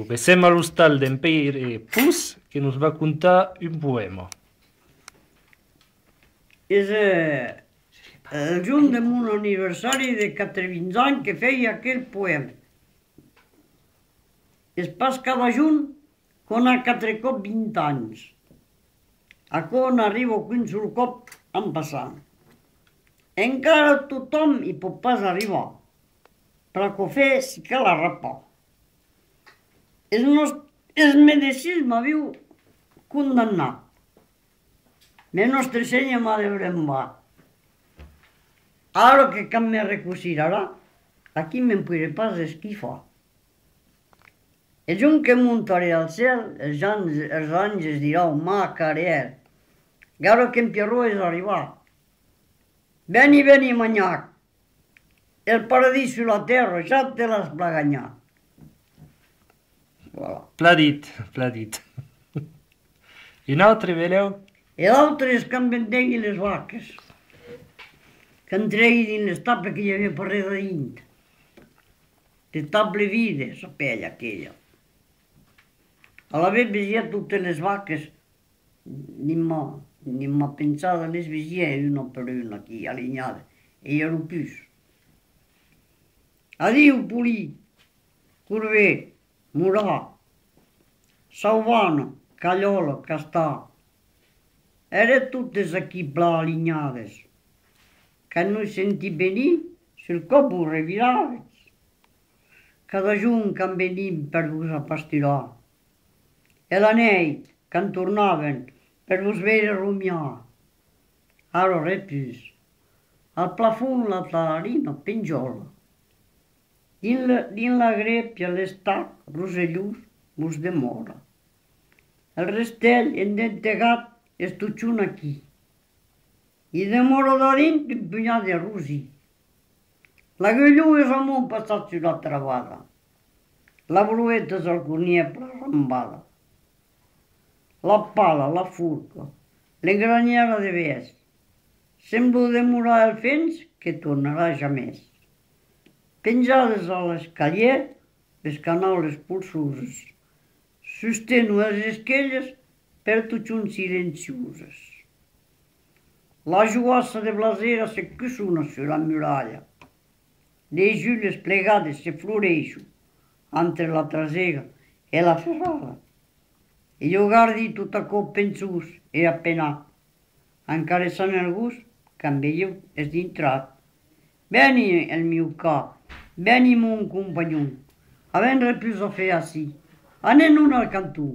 Passem a l'hostal d'en Pèire Pous, que nos va contar un poema. És el juny de mon aniversari de 80 anys que feia aquell poema. És pas cada juny quan ha 4 cop 20 anys. A quan arribo un sol cop en passant. Encara tothom hi pot pas arribar, però que ho fe sí que la rapa. El medicisme viu condemnat. El nostre senyor m'ha de brembar. Ara que cap me recosirà, aquí me'n podré pas esquifar. El juny que muntaré al cel, els àngels diran, ma carrière, ara que en Pierró és arribar. Veni, manyac, el paradís sur la terra ja te l'has plaganyat. Voilà. Pla dit. I un altre, veleu? I l'altre és que em vendegui les vaques, que em tregui dins les tapes que hi havia per darrere dins. Les tapes vides, la pell aquella. A la vegada veia totes les vaques, ni m'ha pensat, les veia una per una aquí, alineades, i eren pus. Adiu, Polí, Corbé, Morà, Sauvana, Callola, Castà. Eren totes aquí pla alineades. Quan no he sentit venir, si el cop ho reviraves. Cada juny que venim per vos a pasturar. I la nit, quan tornaven, per vos veure rumiar. Ara res plus. Al plafon la talarina penjola. Dins la grèpia l'estac, rosellús, mos demora. El restell endentegat és tutxun aquí. I demora de dins un punyat de rosi. La gullú és amunt passat sur la travada. La brueta és al corniepla rambada. La pala, la furca, l'engranyera de ves. Sembla demorar el fens que tornarà jamés. Penjades a l'escalier, les canaules pulsoses. Sosteno les esquelles per tutxun silencioses. La joassa de blasera se cussuna sur la muralla. Les julles plegades se floreixen entre la trasera i la ferrada. I jo gardi tot a cop pensús e apenat. Encara sant el gust, quan veieu és d'intrat. Veni el meu cap, veni mon compagnon. Havent res plus a fer ací. Anem-nos al cantó.